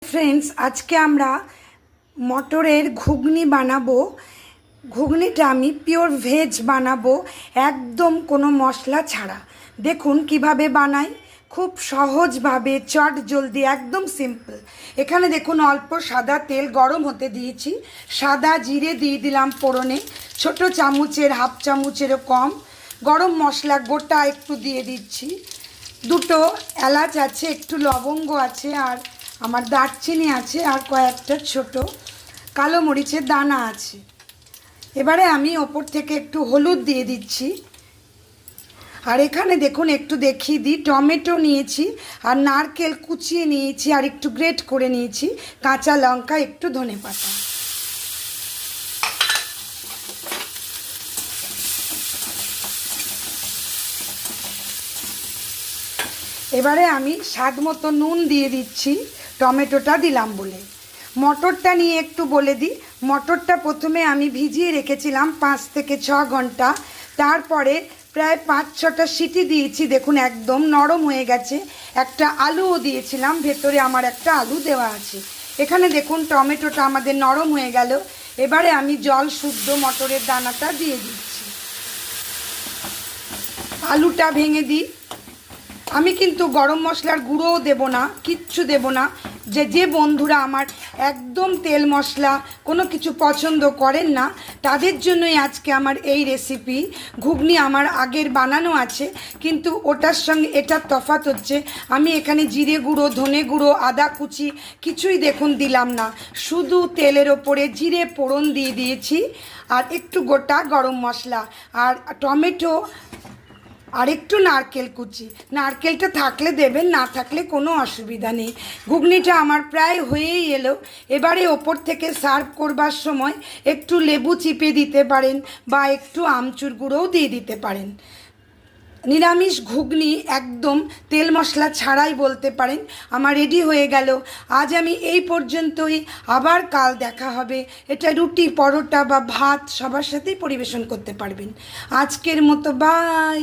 Friends, আজকে আমরা মটরের ঘুগনি বানাবো। ঘুগনিটা আমি পিওর ভেজ বানাবো, একদম কোনো মশলা ছাড়া। দেখুন কিভাবে বানাই, খুব সহজভাবে, চট জলদি, একদম সিম্পল। এখানে দেখুন অল্প সাদা তেল গরম হতে দিয়েছি। সাদা জিরে দিয়ে দিলাম ফোড়নে, ছোট চামচের হাফ চামচেরও কম। গরম মশলা গোটা একটু দিয়ে দিচ্ছি, দুটো এলাচ আছে, একটু লবঙ্গ আছে, আর আমার দারচিনি আছে, আর কয়েকটা ছোট কালো মরিচের দানা আছে। এবারে আমি ওপর থেকে একটু হলুদ দিয়ে দিচ্ছি। আর এখানে দেখুন একটু দেখিয়ে দিই, টমেটো নিয়েছি, আর নারকেল কুচিয়ে নিয়েছি, আর একটু গ্রেট করে নিয়েছি, কাঁচা লঙ্কা, একটু ধনেপাতা। এবারে আমি স্বাদ মতো নুন দিয়ে দিচ্ছি, টমেটোটা দিলাম বলে। মটরটা নিয়ে একটু বলে দিই। মটরটা প্রথমে আমি ভিজিয়ে রেখেছিলাম 5 থেকে 6 ঘন্টা। তারপরে প্রায় 5-6টা সিটি দিয়েছি, দেখুন একদম নরম হয়ে গেছে। একটা আলুও দিয়েছিলাম, ভেতরে আমার একটা আলু দেওয়া আছে। এখানে দেখুন টমেটোটা আমাদের নরম হয়ে গেল। এবারে আমি জল শুদ্ধ মটরের দানাটা দিয়ে দিচ্ছি। আলুটা ভেঙে দিই। আমি কিন্তু গরম মশলার গুঁড়োও দেব না, কিচ্ছু দেব না। যে বন্ধুরা আমার একদম তেল মশলা কোনো কিছু পছন্দ করেন না, তাদের জন্যই আজকে আমার এই রেসিপি। ঘুগনি আমার আগের বানানো আছে, কিন্তু ওটার সঙ্গে এটার তফাৎ হচ্ছে আমি এখানে জিরে গুঁড়ো, ধনে গুঁড়ো, আদা কুচি কিছুই দেখুন দিলাম না। শুধু তেলের ওপরে জিরে ফোড়ন দিয়ে দিয়েছি, আর একটু গোটা গরম মশলা, আর টমেটো, আর একটু নারকেল কুচি। নারকেলটা থাকলে দেবেন, না থাকলে কোনো অসুবিধা নেই। ঘুগনিটা আমার প্রায় হয়েই এলো। এবারে ওপর থেকে সার্ভ করবার সময় একটু লেবু চিপে দিতে পারেন, বা একটু আমচুর গুঁড়োও দিয়ে দিতে পারেন। নিরামিষ ঘুগনি একদম তেল মশলা ছাড়াই বলতে পারেন আমার রেডি হয়ে গেল। আজ আমি এই পর্যন্তই, আবার কাল দেখা হবে। এটা রুটি, পরোটা বা ভাত সবার সাথেই পরিবেশন করতে পারবেন। আজকের মতো বাই।